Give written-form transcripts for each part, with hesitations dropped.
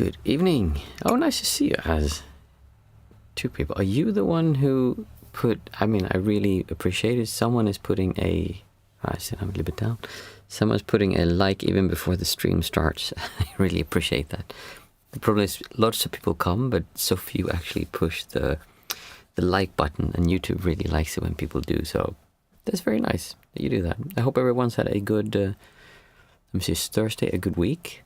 Good evening. Oh, nice to see you as two people. Are you the one who I really appreciate it. Someone is putting I said I'm a little bit down. Someone's putting a like even before the stream starts. I really appreciate that. The problem is lots of people come, but so few actually push the like button, and YouTube really likes it when people do. So that's very nice that you do that. I hope everyone's had a good, let me see, it's Thursday, a good week.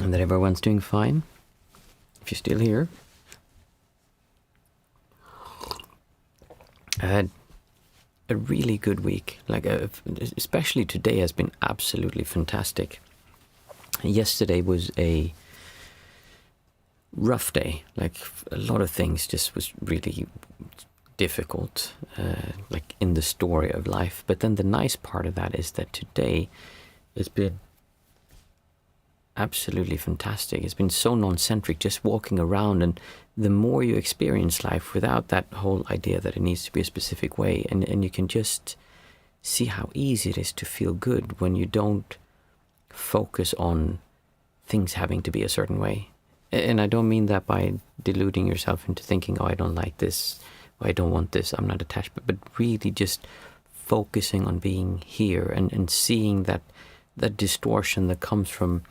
And that everyone's doing fine, if you're still here. I had a really good week, especially today has been absolutely fantastic. Yesterday was a rough day, like a lot of things just was really difficult, like in the story of life. But then the nice part of that is that today it's been absolutely fantastic. It's been so non-centric, just walking around, and the more you experience life without that whole idea that it needs to be a specific way, and you can just see how easy it is to feel good when you don't focus on things having to be a certain way. And I don't mean that by deluding yourself into thinking, oh, I don't like this, or I don't want this, I'm not attached, but really just focusing on being here and seeing that distortion that comes from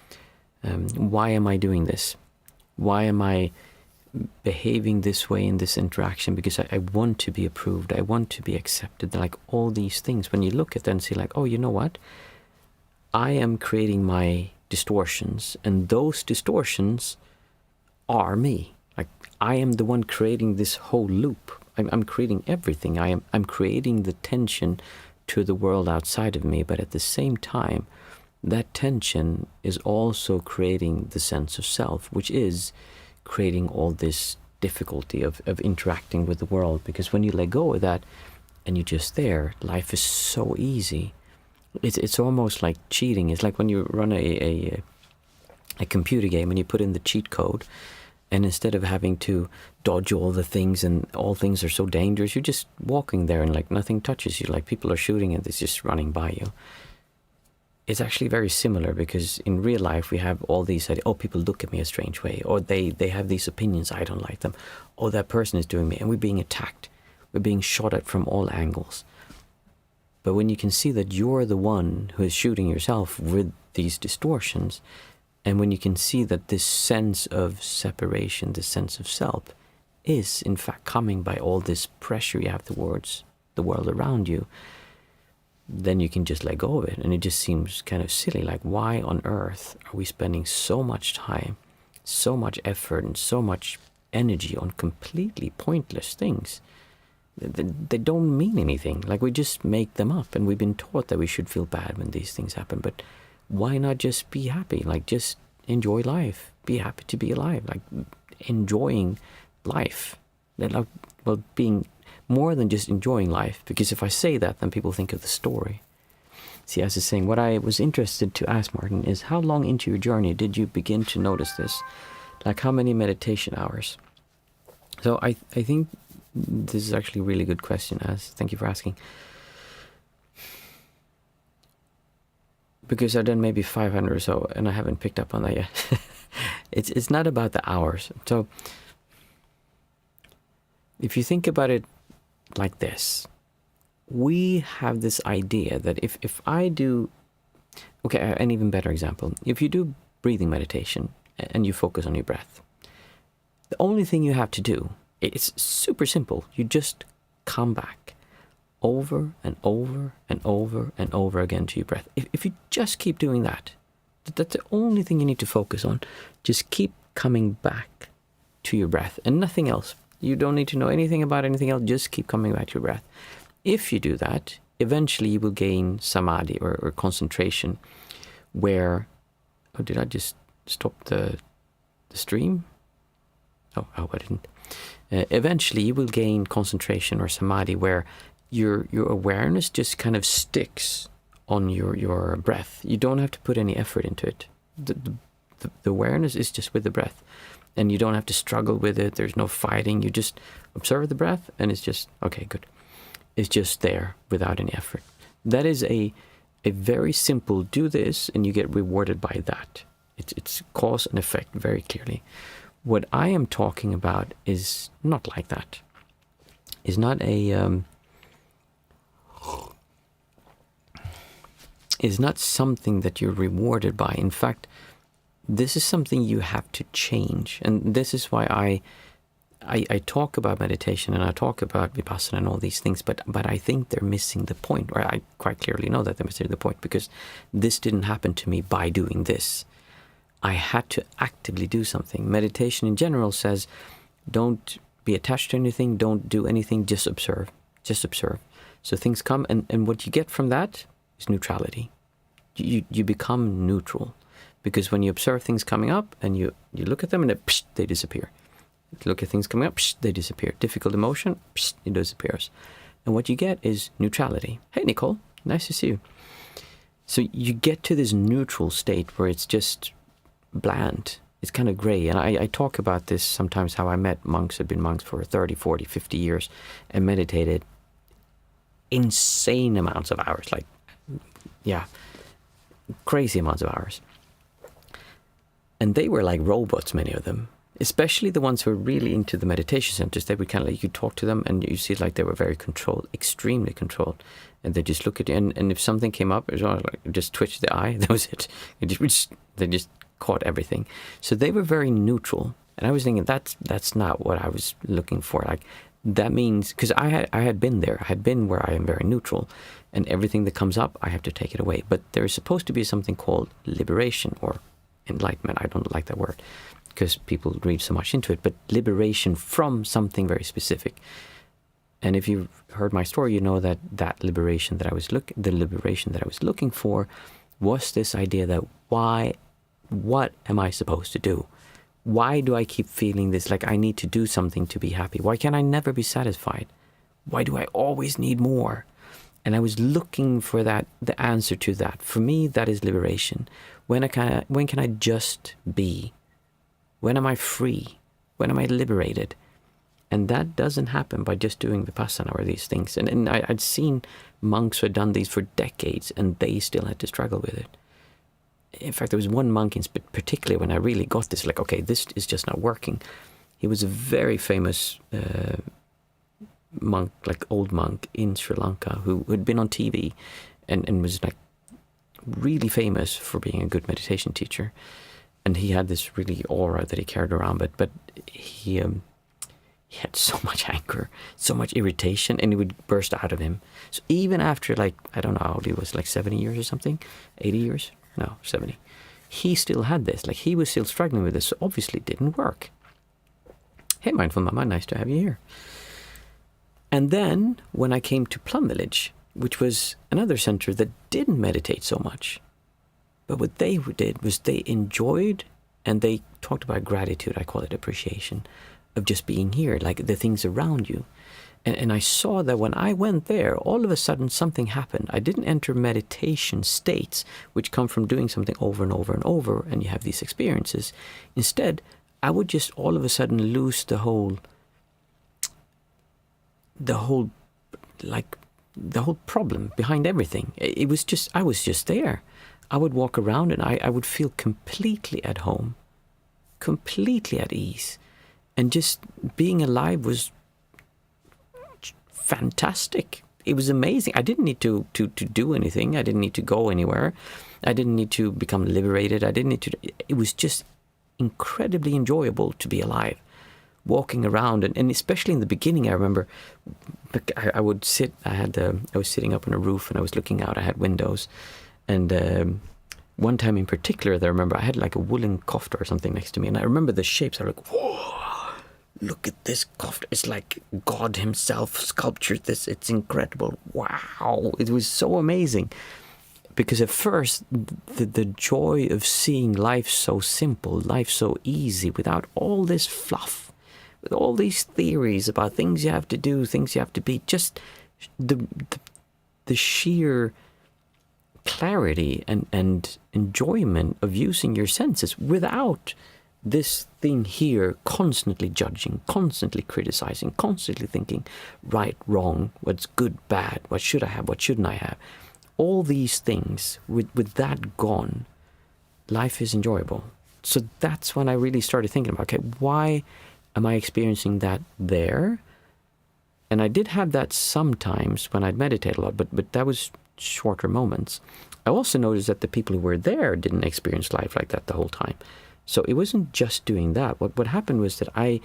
why am I doing this? Why am I behaving this way in this interaction? Because I want to be approved. I want to be accepted. Like all these things, when you look at them and see like, oh, you know what? I am creating my distortions, and those distortions are me. Like I am the one creating this whole loop. I'm creating everything. I'm creating the tension to the world outside of me, but at the same time, that tension is also creating the sense of self, which is creating all this difficulty of interacting with the world. Because when you let go of that and you're just there, life is so easy. It's almost like cheating. It's like when you run a computer game and you put in the cheat code, and instead of having to dodge all the things and all things are so dangerous, you're just walking there and like nothing touches you. Like people are shooting and it's just running by you. It's actually very similar, because in real life we have all these ideas, oh, people look at me a strange way, or they have these opinions, I don't like them, oh, that person is doing me, and we're being attacked, we're being shot at from all angles. But when you can see that you're the one who is shooting yourself with these distortions, and when you can see that this sense of separation, this sense of self, is in fact coming by all this pressure you have towards the world around you, then you can just let go of it. And it just seems kind of silly. Like, why on earth are we spending so much time, so much effort, and so much energy on completely pointless things? They don't mean anything. Like, we just make them up, and we've been taught that we should feel bad when these things happen. But why not just be happy? Like, just enjoy life. Be happy to be alive. Like, enjoying life. Like, well, being more than just enjoying life, because if I say that, then people think of the story. See, as I was saying, what I was interested to ask Martin is, how long into your journey did you begin to notice this? Like, how many meditation hours? So I think this is actually a really good question, thank you for asking. Because I've done maybe 500 or so, and I haven't picked up on that yet. It's not about the hours. So if you think about it like this, we have this idea that if I do, okay, an even better example, if you do breathing meditation and you focus on your breath, the only thing you have to do, it's super simple. You just come back over and over and over and over again to your breath. If you just keep doing that, that's the only thing you need to focus on. Just keep coming back to your breath and nothing else. You don't need to know anything about anything else. Just keep coming back to your breath. If you do that, eventually you will gain samadhi or concentration, where... Oh, did I just stop the stream? Oh, I didn't. Eventually you will gain concentration or samadhi, where your awareness just kind of sticks on your breath. You don't have to put any effort into it. The awareness is just with the breath. And you don't have to struggle with it. There's no fighting. You just observe the breath, and it's just, okay, good. It's just there without any effort. That is a very simple, do this and you get rewarded by that. It's cause and effect very clearly. What I am talking about is not like that. It's not is not something that you're rewarded by. In fact, this is something you have to change. And this is why I talk about meditation and I talk about vipassana and all these things, but I think they're missing the point, or I quite clearly know that they're missing the point, because this didn't happen to me by doing this. I had to actively do something. Meditation in general says, don't be attached to anything, don't do anything, just observe. Just observe. So things come, and what you get from that is neutrality. You become neutral, because when you observe things coming up and you look at them and they disappear. You look at things coming up, they disappear. Difficult emotion, it disappears. And what you get is neutrality. Hey, Nicole, nice to see you. So you get to this neutral state where it's just bland. It's kind of gray. And I talk about this sometimes, how I met monks who had been monks for 30, 40, 50 years and meditated insane amounts of hours, like, yeah, crazy amounts of hours. And they were like robots, many of them, especially the ones who were really into the meditation centers. They would kind of like, you talk to them and you see like they were very controlled, extremely controlled. And they just look at you. And if something came up, it was like, just twitch the eye. That was it. They just caught everything. So they were very neutral. And I was thinking, that's not what I was looking for. Like, that means, because I had been there. I had been where I am very neutral. And everything that comes up, I have to take it away. But there is supposed to be something called liberation or enlightenment. I don't like that word because people read so much into it, but liberation from something very specific. And if you've heard my story, you know that the liberation that I was looking for was this idea that what am I supposed to do? Why do I keep feeling this, like I need to do something to be happy? Why can I never be satisfied? Why do I always need more? And I was looking for the answer to that. For me, that is liberation. When can I just be? When am I free? When am I liberated? And that doesn't happen by just doing vipassana or these things. And I'd seen monks who had done these for decades and they still had to struggle with it. In fact, there was one monk in particular when I really got this, like, okay, this is just not working. He was a very famous monk, like old monk in Sri Lanka, who had been on TV and was like really famous for being a good meditation teacher. And he had this really aura that he carried around, but he had so much anger, so much irritation, and it would burst out of him. So even after, like, I don't know how old he was, like 70 years or something, 80 years? No, 70. He still had this, like he was still struggling with this, so obviously it didn't work. Hey, Mindful Mama, nice to have you here. And then when I came to Plum Village, which was another center that didn't meditate so much, but what they did was they enjoyed, and they talked about gratitude, I call it appreciation, of just being here, like the things around you. And I saw that when I went there, all of a sudden something happened. I didn't enter meditation states, which come from doing something over and over and over, and you have these experiences. Instead, I would just all of a sudden lose the whole problem behind everything. It was just, I was just there. I would walk around and I would feel completely at home, completely at ease. And just being alive was fantastic. It was amazing. I didn't need to do anything. I didn't need to go anywhere. I didn't need to become liberated. It was just incredibly enjoyable to be alive, walking around. And especially in the beginning, I remember I would sit, I was sitting up on a roof and I was looking out. I had windows. And one time in particular, I remember I had like a woolen kofta or something next to me. And I remember the shapes. I was like, whoa, look at this kofta. It's like God himself sculptured this. It's incredible. Wow. It was so amazing. Because at first, the joy of seeing life so simple, life so easy, without all this fluff, with all these theories about things you have to do, things you have to be, just the sheer clarity and enjoyment of using your senses without this thing here constantly judging, constantly criticizing, constantly thinking right, wrong, what's good, bad, what should I have, what shouldn't I have. All these things, with that gone, life is enjoyable. So that's when I really started thinking about, okay, why am I experiencing that there? And I did have that sometimes when I'd meditate a lot, but that was shorter moments. I also noticed that the people who were there didn't experience life like that the whole time. So it wasn't just doing that. What happened was that I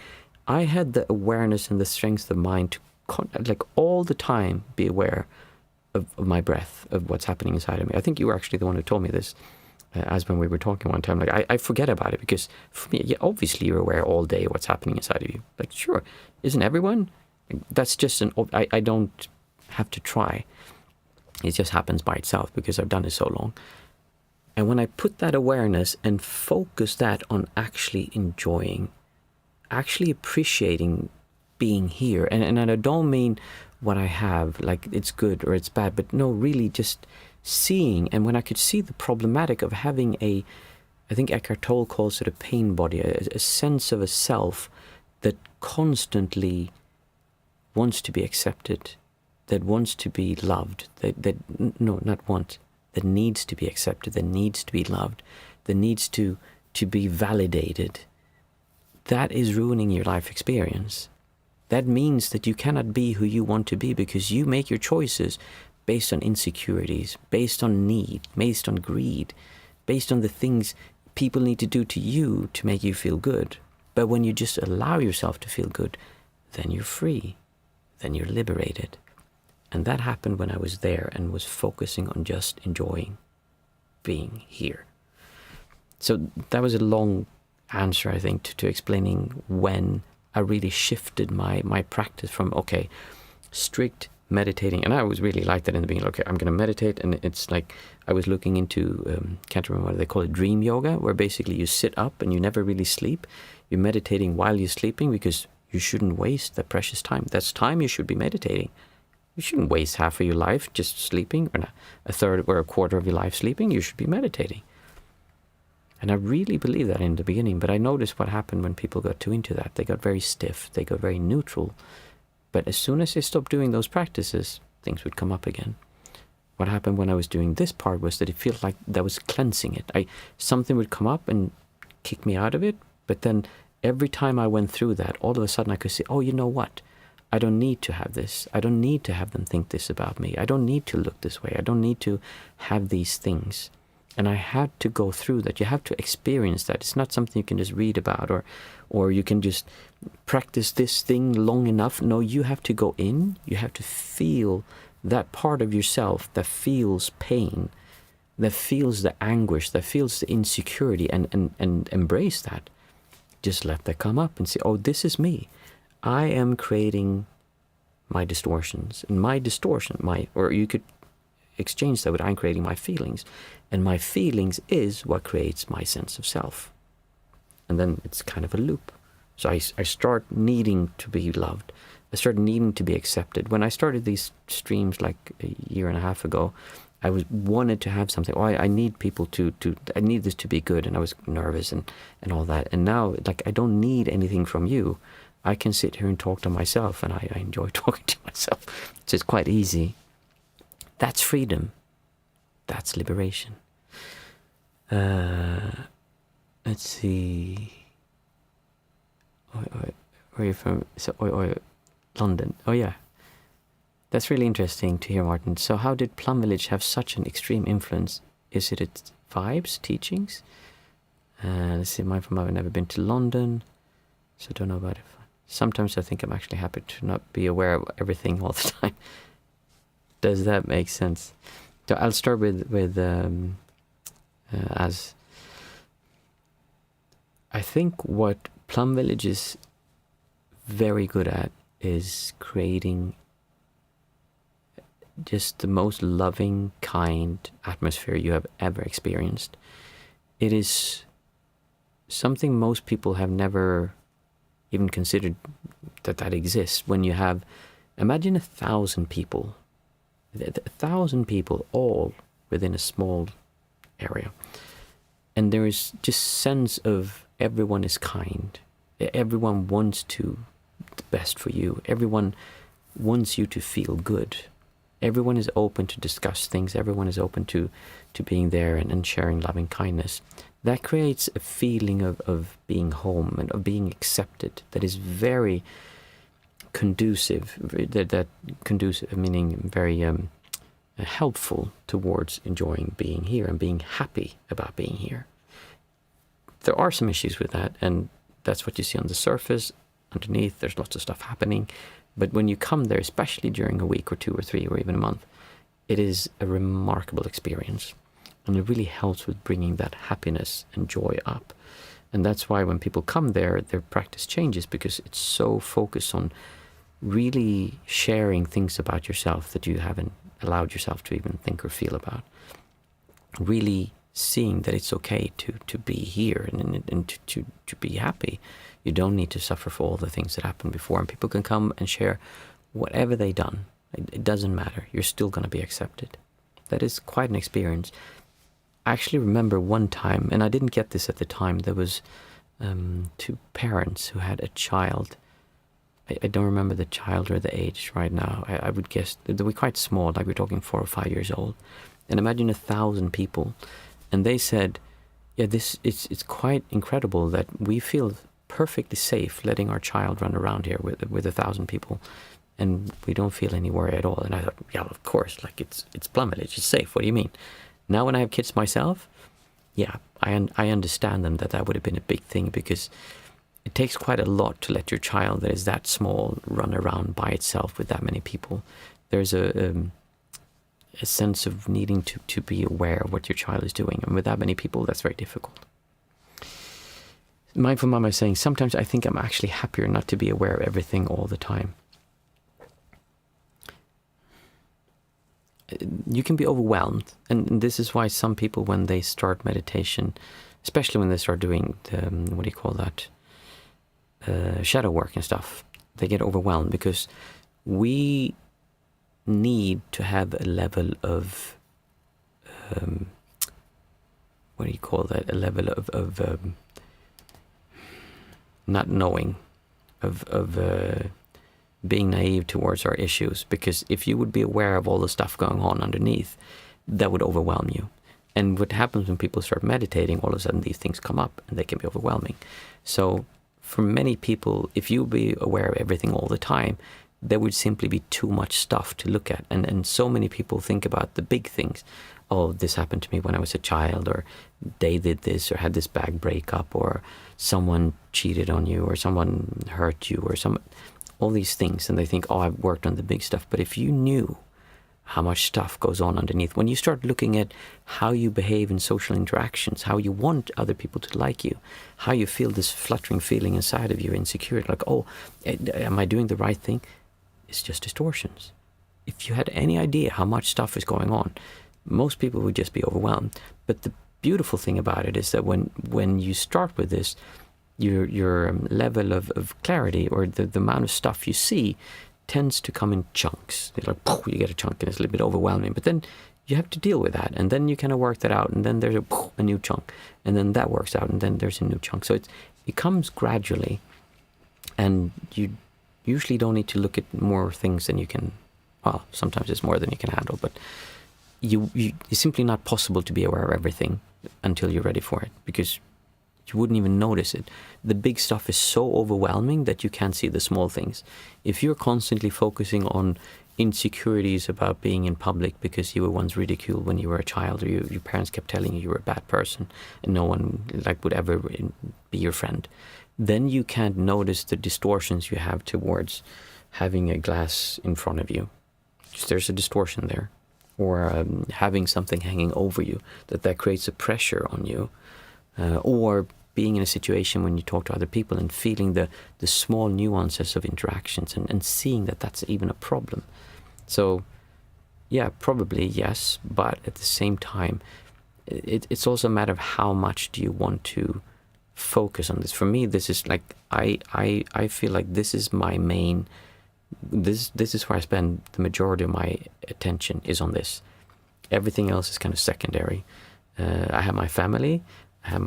had the awareness and the strength of mind to like all the time be aware of my breath, of what's happening inside of me. I think you were actually the one who told me this, as when we were talking one time. Like I forget about it because for me, yeah, obviously you're aware all day of what's happening inside of you. Like, sure, isn't everyone? That's just I don't have to try. It just happens by itself because I've done it so long. And when I put that awareness and focus that on actually enjoying, actually appreciating being here, and I don't mean what I have, like it's good or it's bad, but no, really just seeing. And when I could see the problematic of having I think Eckhart Tolle calls it a pain body, a sense of a self that constantly wants to be accepted, that wants to be loved, that needs to be accepted, that needs to be loved, that needs to be validated. That is ruining your life experience. That means that you cannot be who you want to be because you make your choices based on insecurities, based on need, based on greed, based on the things people need to do to you to make you feel good. But when you just allow yourself to feel good, then you're free, then you're liberated. And that happened when I was there and was focusing on just enjoying being here. So that was a long answer, I think, to explaining when I really shifted my practice from, okay, strict meditating. And I was really like that in the beginning. Okay, I'm going to meditate. And it's like I was looking into, can't remember what they call it, dream yoga, where basically you sit up and you never really sleep. You're meditating while you're sleeping because you shouldn't waste that precious time. That's time you should be meditating. You shouldn't waste half of your life just sleeping, or a third or a quarter of your life sleeping. You should be meditating. And I really believe that in the beginning, but I noticed what happened when people got too into that. They got very stiff, they got very neutral. But as soon as they stopped doing those practices, things would come up again. What happened when I was doing this part was that it felt like that was cleansing it. Something would come up and kick me out of it, but then every time I went through that, all of a sudden I could say, oh, you know what? I don't need to have this. I don't need to have them think this about me. I don't need to look this way. I don't need to have these things. And I had to go through that. You have to experience that. It's not something you can just read about or you can just practice this thing long enough. No, you have to go in. You have to feel that part of yourself that feels pain, that feels the anguish, that feels the insecurity, and embrace that. Just let that come up and say, oh, this is me. I am creating my distortions. And my distortion, or you could exchange that with I'm creating my feelings. And my feelings is what creates my sense of self. And then it's kind of a loop. So I start needing to be loved. I start needing to be accepted. When I started these streams like a year and a half ago, I wanted to have something. Oh, I need people I need this to be good. And I was nervous and all that. And now, like, I don't need anything from you. I can sit here and talk to myself, and I enjoy talking to myself. So it's quite easy. That's freedom. That's liberation. Let's see. Where are you from? So, London. Oh, yeah. That's really interesting to hear, Martin. So how did Plum Village have such an extreme influence? Is it its vibes, teachings? Let's see, I've never been to London, so I don't know about it. Sometimes I think I'm actually happy to not be aware of everything all the time. Does that make sense? So I'll start with as I think what Plum Village is very good at is creating just the most loving, kind atmosphere you have ever experienced. It is something most people have never even considered that exists. When you have, imagine 1,000 people, 1,000 people all within a small area, and there is just sense of everyone is kind, everyone wants to the best for you, everyone wants you to feel good, everyone is open to discuss things, everyone is open to being there and sharing loving kindness. that creates a feeling of being home and of being accepted that is very conducive, that conducive meaning very helpful towards enjoying being here and being happy about being here. There are some issues with that, and that's what you see on the surface. Underneath, there's lots of stuff happening. But when you come there, especially during a week or 2 or 3 or even a month, it is a remarkable experience. And it really helps with bringing that happiness and joy up. And that's why when people come there, their practice changes, because it's so focused on really sharing things about yourself that you haven't allowed yourself to even think or feel about. Really seeing that it's okay to be here and to be happy. You don't need to suffer for all the things that happened before. And people can come and share whatever they've done. It doesn't matter. You're still going to be accepted. That is quite an experience. I actually remember one time, and I didn't get this at the time, there was 2 parents who had a child. I don't remember the child or the age right now. I would guess they were quite small, like we're talking 4 or 5 years old. And imagine 1,000 people. And they said, yeah, it's quite incredible that we feel perfectly safe letting our child run around here with 1,000 people, and we don't feel any worry at all. And I thought, yeah, of course, like it's Plumvillage, it's safe. What do you mean? Now when I have kids myself, yeah, I understand them that would have been a big thing, because it takes quite a lot to let your child that is that small run around by itself with that many people. There's a sense of needing to be aware of what your child is doing. And with that many people, that's very difficult. Mindful Mama is saying, sometimes I think I'm actually happier not to be aware of everything all the time. You can be overwhelmed. And this is why some people, when they start meditation, especially when they start doing shadow work and stuff, they get overwhelmed, because we need to have a level of a level of not knowing, of being naive towards our issues. Because if you would be aware of all the stuff going on underneath, that would overwhelm you. And what happens when people start meditating, all of a sudden these things come up and they can be overwhelming. So for many people, if you be aware of everything all the time, there would simply be too much stuff to look at. And so many people think about the big things. Oh, this happened to me when I was a child, or they did this, or had this bad breakup, or someone cheated on you, or someone hurt you, or all these things. And they think, oh, I've worked on the big stuff. But if you knew how much stuff goes on underneath, when you start looking at how you behave in social interactions, how you want other people to like you, how you feel this fluttering feeling inside of you, insecurity, like, oh, am I doing the right thing? It's just distortions. If you had any idea how much stuff is going on, most people would just be overwhelmed. But the beautiful thing about it is that when you start with this, your level of clarity, or the amount of stuff you see, tends to come in chunks. It's like, poof, you get a chunk and it's a little bit overwhelming. But then you have to deal with that. And then you kind of work that out. And then there's a new chunk. And then that works out. And then there's a new chunk. So it comes gradually. And you usually don't need to look at more things than you can. Well, sometimes it's more than you can handle. But it's simply not possible to be aware of everything until you're ready for it. Because you wouldn't even notice it. The big stuff is so overwhelming that you can't see the small things. If you're constantly focusing on insecurities about being in public because you were once ridiculed when you were a child, or your parents kept telling you were a bad person and no one would ever be your friend, then you can't notice the distortions you have towards having a glass in front of you. There's a distortion there. Or having something hanging over you, that creates a pressure on you. Or being in a situation when you talk to other people and feeling the small nuances of interactions and seeing that that's even a problem. So, yeah, probably yes, but at the same time, it's also a matter of how much do you want to focus on this. For me, this is like, I feel like this is my main, this is where I spend the majority of my attention is on this. Everything else is kind of secondary. I have my family, I have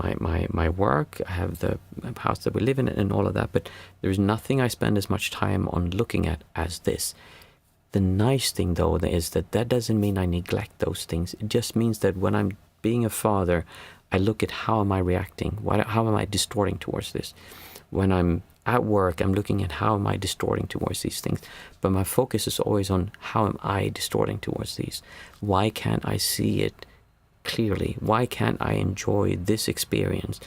my work, I have the house that we live in and all of that, but there's nothing I spend as much time on looking at as this. The nice thing, though, is that doesn't mean I neglect those things. It just means that when I'm being a father, I look at how am I reacting? How am I distorting towards this? When I'm at work, I'm looking at how am I distorting towards these things. But my focus is always on how am I distorting towards these? Why can't I see it clearly? Why can't I enjoy this experience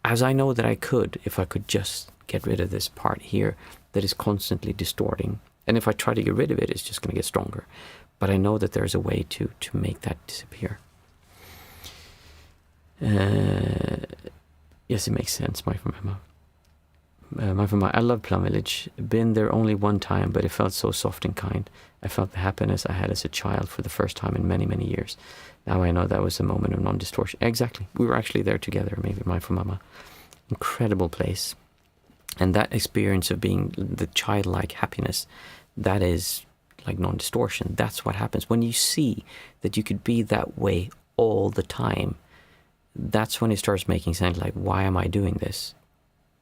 as I know that I could if I could just get rid of this part here that is constantly distorting? And if I try to get rid of it, it's just going to get stronger. But I know that there's a way to make that disappear. Yes, it makes sense, my from Emma. I love Plum Village. Been there only one time, but it felt so soft and kind. I felt the happiness I had as a child for the first time in many, many years. Now I know that was a moment of non-distortion. Exactly. We were actually there together, maybe my from Mama. Incredible place. And that experience of being the childlike happiness, that is like non-distortion. That's what happens. When you see that you could be that way all the time, that's when it starts making sense, like, why am I doing this?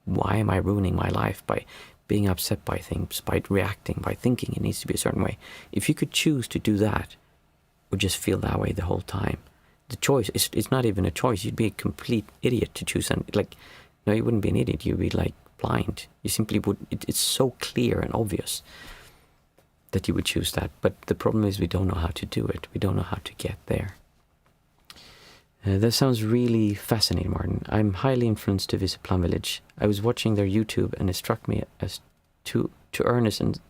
Why am I ruining my life by being upset by things, by reacting, by thinking it needs to be a certain way? If you could choose to do that, or just feel that way the whole time, the choice, it's not even a choice. You'd be a complete idiot to choose. And like, no, you wouldn't be an idiot. You'd be like blind. You simply would. It's so clear and obvious that you would choose that. But the problem is we don't know how to do it. We don't know how to get there. That sounds really fascinating, Martin. I'm highly influenced to visit Plum Village. I was watching their YouTube and it struck me as too earnest and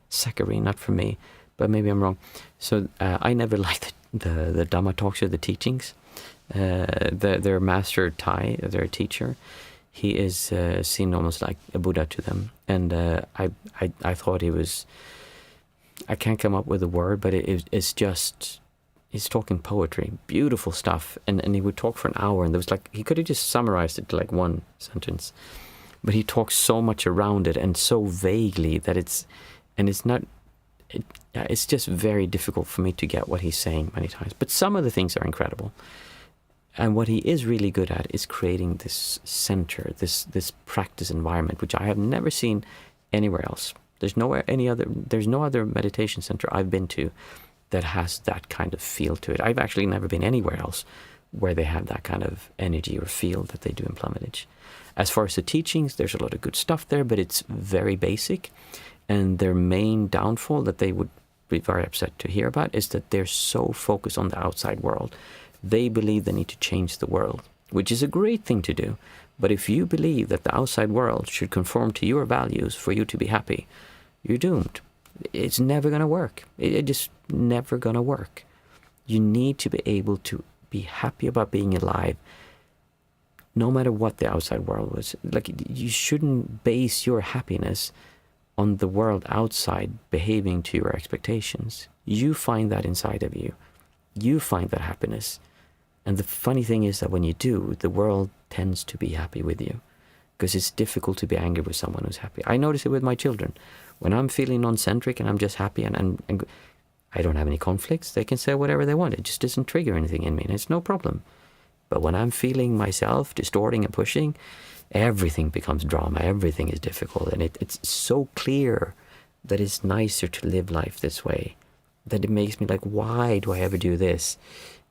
saccharine, not for me, but maybe I'm wrong. So I never liked the Dhamma talks or the teachings. Their master Thai, their teacher, he is seen almost like a Buddha to them. And I thought he was, I can't come up with a word, but it's just... He's talking poetry, beautiful stuff, and he would talk for an hour, and there was like, he could have just summarized it to like one sentence, but he talks so much around it and so vaguely that it's just very difficult for me to get what he's saying many times. But some of the things are incredible, and what he is really good at is creating this center, this practice environment, which I have never seen anywhere else. There's no other meditation center I've been to that has that kind of feel to it. I've actually never been anywhere else where they have that kind of energy or feel that they do in Plum Village. As far as the teachings, there's a lot of good stuff there, but it's very basic. And their main downfall that they would be very upset to hear about is that they're so focused on the outside world. They believe they need to change the world, which is a great thing to do. But if you believe that the outside world should conform to your values for you to be happy, you're doomed. It's never going to work. It's just never going to work. You need to be able to be happy about being alive, no matter what the outside world was. Like, you shouldn't base your happiness on the world outside behaving to your expectations. You find that inside of you. You find that happiness. And the funny thing is that when you do, the world tends to be happy with you, because it's difficult to be angry with someone who's happy. I notice it with my children. When I'm feeling non-centric and I'm just happy and I don't have any conflicts, they can say whatever they want. It just doesn't trigger anything in me, and it's no problem. But when I'm feeling myself distorting and pushing, everything becomes drama. Everything is difficult. And it's so clear that it's nicer to live life this way, that it makes me like, why do I ever do this?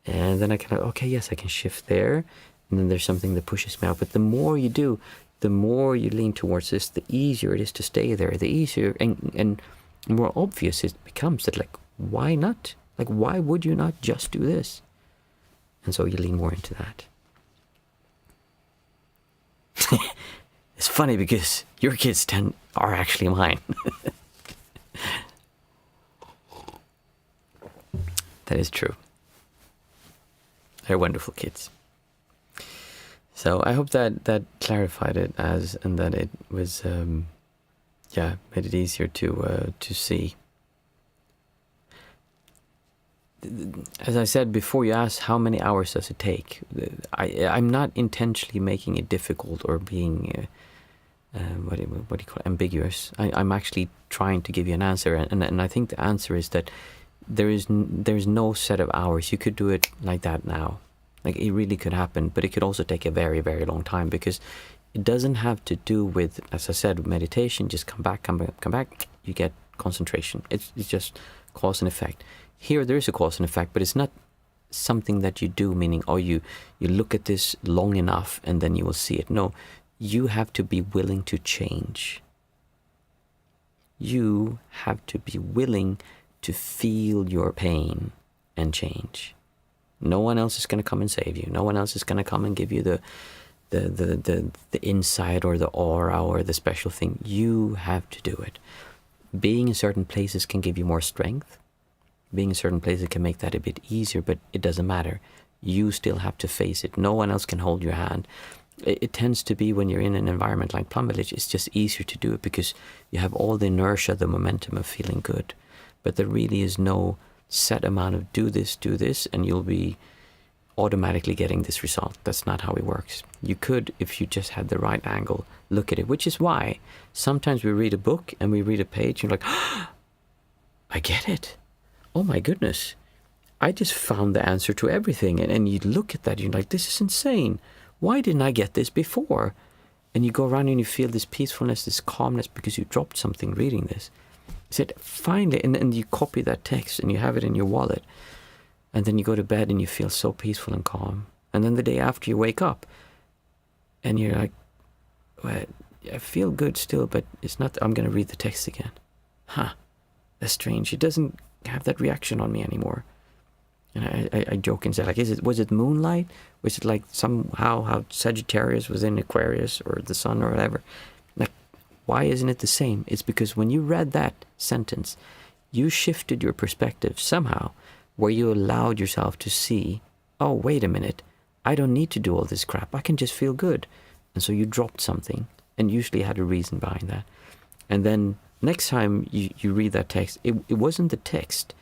And then I kind of, okay, yes, I can shift there. And then there's something that pushes me out. But the more you do, the more you lean towards this, the easier it is to stay there, the easier and more obvious it becomes that, like, why not? Like, why would you not just do this? And so you lean more into that. It's funny because your kids are actually mine. That is true. They're wonderful kids. So I hope that clarified it, and that it was, made it easier to see. As I said before, you asked how many hours does it take. I'm not intentionally making it difficult or being what do you call it, ambiguous. I'm actually trying to give you an answer, and I think the answer is that there's no set of hours. You could do it like that now. Like, it really could happen, but it could also take a very, very long time, because it doesn't have to do with, as I said, meditation. Just come back, you get concentration. It's just cause and effect. Here there is a cause and effect, but it's not something that you do, meaning, oh, you look at this long enough and then you will see it. No, you have to be willing to change. You have to be willing to feel your pain and change. No one else is going to come and save you. No one else is going to come and give you the insight or the aura or the special thing. You have to do it. Being in certain places can give you more strength. Being in certain places can make that a bit easier, but it doesn't matter. You still have to face it. No one else can hold your hand. It tends to be when you're in an environment like Plum Village, it's just easier to do it because you have all the inertia, the momentum of feeling good. But there really is no set amount of do this, and you'll be automatically getting this result. That's not how it works. You could, if you just had the right angle, look at it, which is why sometimes we read a book and we read a page and you're like, oh, I get it. Oh my goodness. I just found the answer to everything. And you look at that, you're like, this is insane. Why didn't I get this before? And you go around and you feel this peacefulness, this calmness because you dropped something reading this. You said, finally, and you copy that text and you have it in your wallet. And then you go to bed and you feel so peaceful and calm. And then the day after you wake up and you're like, well, I feel good still, but it's not, I'm going to read the text again. That's strange. It doesn't have that reaction on me anymore. And I joke and say, like, was it moonlight? Was it like somehow how Sagittarius was in Aquarius or the sun or whatever? Like, why isn't it the same? It's because when you read that sentence, you shifted your perspective somehow where you allowed yourself to see, oh, wait a minute, I don't need to do all this crap. I can just feel good. And so you dropped something and usually had a reason behind that. And then next time you read that text, it wasn't the text.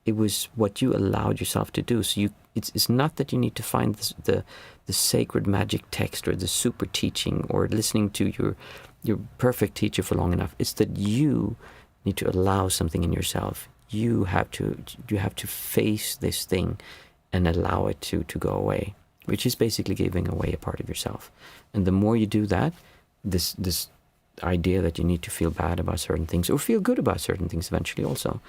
It was what you allowed yourself to do. So it's not that you need to find the sacred magic text or the super teaching or listening to your perfect teacher for long enough. It's that you need to allow something in yourself. You have to face this thing and allow it to go away, which is basically giving away a part of yourself. And the more you do that, this idea that you need to feel bad about certain things or feel good about certain things eventually also,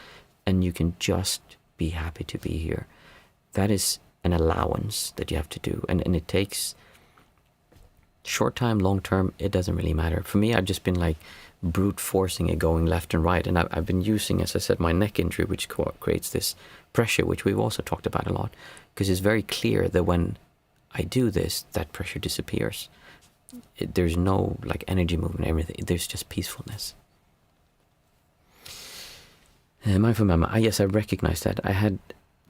and you can just be happy to be here. That is an allowance that you have to do. And it takes short time, long term, it doesn't really matter. For me, I've just been like brute forcing it going left and right. And I've been using, as I said, my neck injury, which creates this pressure, which we've also talked about a lot. Because it's very clear that when I do this, that pressure disappears. There's no like energy movement, everything. There's just peacefulness. Mindful Mama, yes, I recognize that. I had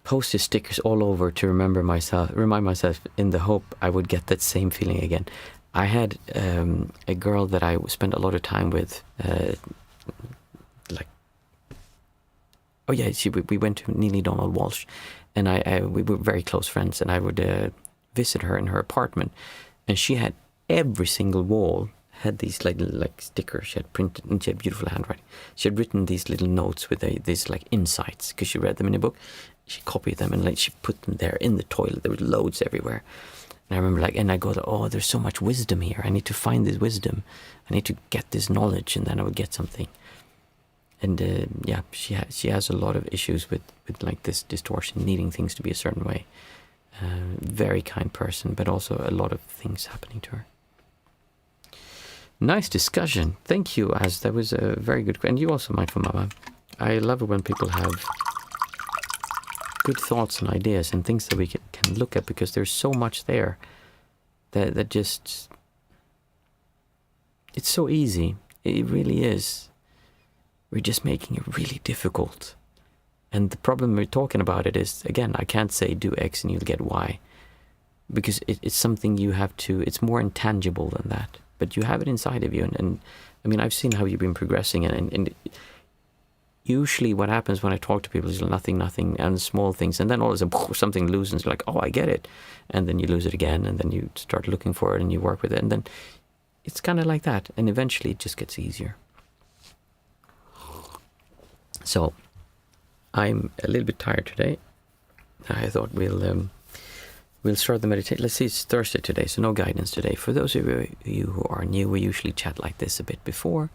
posted stickers all over to remind myself in the hope I would get that same feeling again. I had a girl that I spent a lot of time with, we went to Neely Donald Walsh, and we were very close friends, and I would visit her in her apartment, and she had every single wall had these like stickers she had printed, and she had beautiful handwriting. She had written these little notes with these like insights because she read them in a book. She copied them and like she put them there in the toilet. There was loads everywhere. And I remember and I go, oh, there's so much wisdom here. I need to find this wisdom. I need to get this knowledge, and then I would get something. And she has a lot of issues with like this distortion, needing things to be a certain way. Very kind person, but also a lot of things happening to her. Nice discussion. Thank you, Az. That was a very good. And you also, Mindful Mama. I love it when people have good thoughts and ideas and things that we can look at, because there's so much there that just, it's so easy. It really is. We're just making it really difficult. And the problem we're talking about it is, again, I can't say do X and you'll get Y, because it's something you have to, it's more intangible than that. But you have it inside of you. And I mean, I've seen how you've been progressing. And usually what happens when I talk to people is nothing, and small things. And then all of a sudden, something loosens. You're like, oh, I get it. And then you lose it again. And then you start looking for it and you work with it. And then it's kind of like that. And eventually it just gets easier. So I'm a little bit tired today. I thought we'll start the meditation. Let's see, it's Thursday today, so no guidance today. For those of you who are new, we usually chat like this a bit before.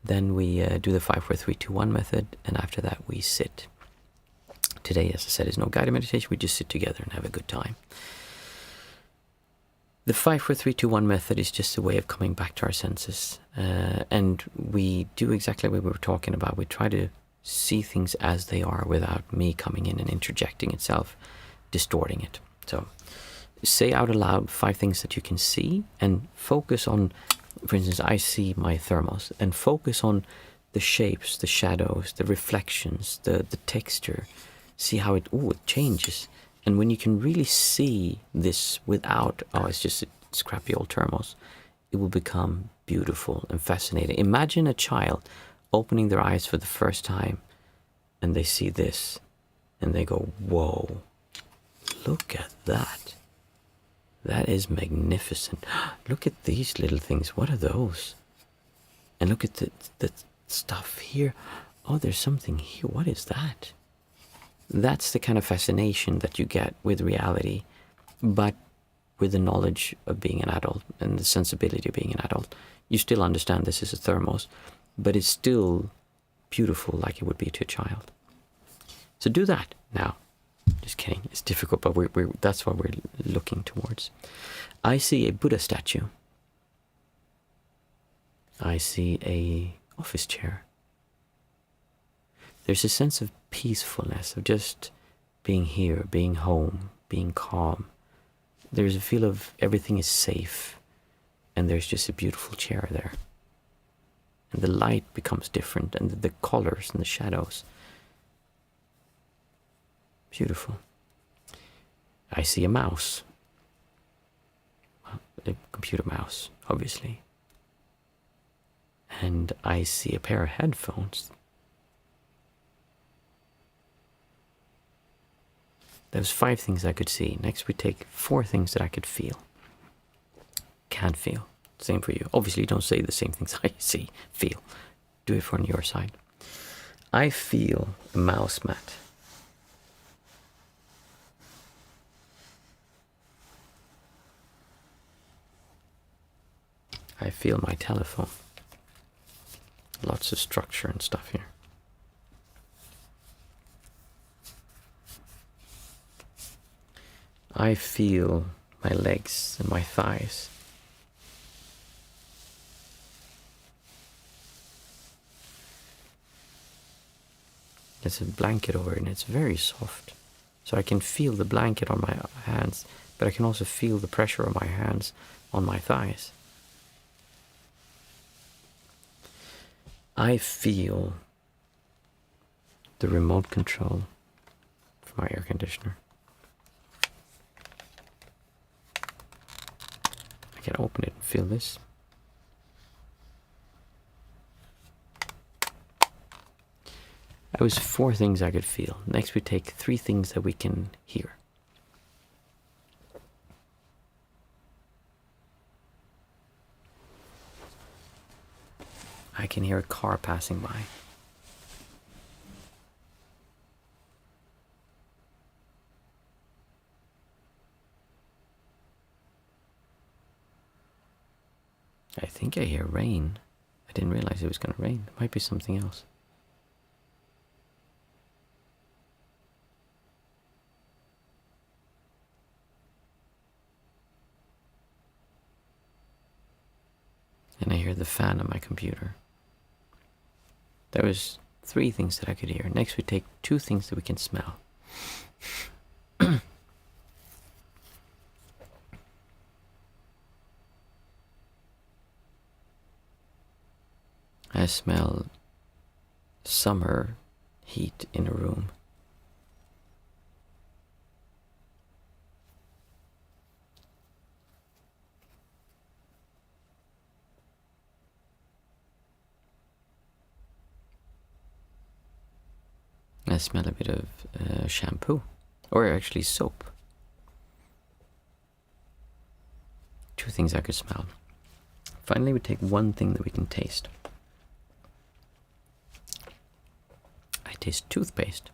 Then we do the 5, 4, 3, 2, 1 method, and after that we sit. Today, as I said, is no guided meditation. We just sit together and have a good time. The 5, 4, 3, 2, 1 method is just a way of coming back to our senses. And we do exactly what we were talking about. We try to see things as they are without me coming in and interjecting itself, distorting it. So say out aloud 5 things that you can see and focus on, for instance, I see my thermos, and focus on the shapes, the shadows, the reflections, the texture. See how it changes. And when you can really see this without, it's just a scrappy old thermos, it will become beautiful and fascinating. Imagine a child opening their eyes for the first time and they see this and they go, whoa, look at that. That is magnificent. Look at these little things. What are those? And look at the stuff here. Oh, there's something here. What is that? That's the kind of fascination that you get with reality, but with the knowledge of being an adult and the sensibility of being an adult. You still understand this is a thermos, but it's still beautiful like it would be to a child. So do that now. Just kidding. It's difficult, but that's what we're looking towards. I see a Buddha statue. I see a office chair. There's a sense of peacefulness, of just being here, being home, being calm. There's a feel of everything is safe, and there's just a beautiful chair there. And the light becomes different, and the colors and the shadows. Beautiful. I see a mouse. A computer mouse, obviously. And I see a pair of headphones. There's 5 things I could see. Next we take 4 things that I could feel. Can feel. Same for you. Obviously don't say the same things I see, feel. Do it from your side. I feel a mouse mat. I feel my telephone. Lots of structure and stuff here. I feel my legs and my thighs. There's a blanket over it and it's very soft. So I can feel the blanket on my hands, but I can also feel the pressure of my hands on my thighs. I feel the remote control for my air conditioner. I can open it and feel this. That was 4 things I could feel. Next we take 3 things that we can hear. I can hear a car passing by. I think I hear rain. I didn't realize it was going to rain. It might be something else. And I hear the fan on my computer. There was 3 things that I could hear. Next we take 2 things that we can smell. I smell summer heat in a room. I smell a bit of shampoo, or actually soap. 2 things I could smell. Finally, we take 1 thing that we can taste. I taste toothpaste.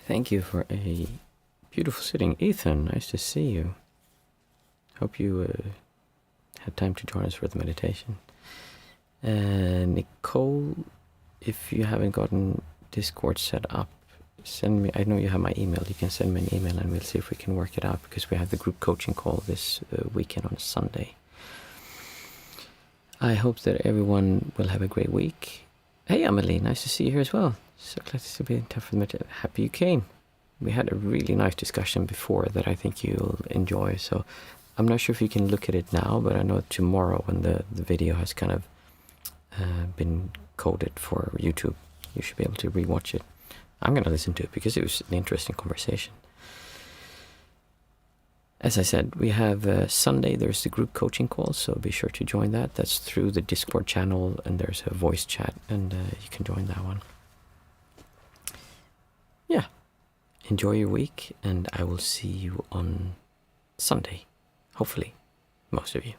Thank you for a beautiful sitting. Ethan, nice to see you. Hope you had time to join us for the meditation. Nicole, if you haven't gotten Discord set up, send me, I know you have my email, you can send me an email and we'll see if we can work it out, because we have the group coaching call this weekend on Sunday. I hope that everyone will have a great week. Hey Amelie, nice to see you here as well. So glad to be in touch with meditation. Happy you came. We had a really nice discussion before that I think you'll enjoy, so I'm not sure if you can look at it now, but I know tomorrow when the video has kind of been coded for YouTube, you should be able to rewatch it. I'm going to listen to it because it was an interesting conversation. As I said, we have Sunday, there's the group coaching call, so be sure to join that. That's through the Discord channel, and there's a voice chat, and you can join that one. Yeah, enjoy your week, and I will see you on Sunday. Hopefully, most of you.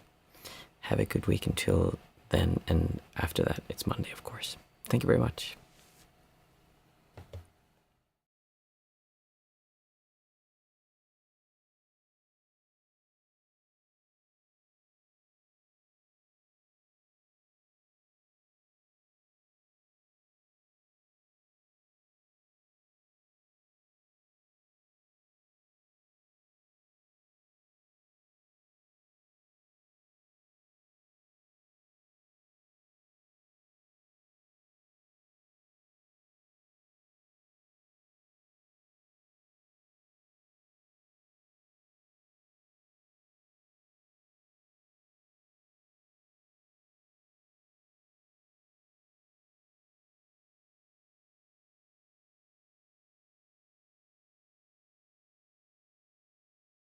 Have a good week until then, and after that, it's Monday, of course. Thank you very much.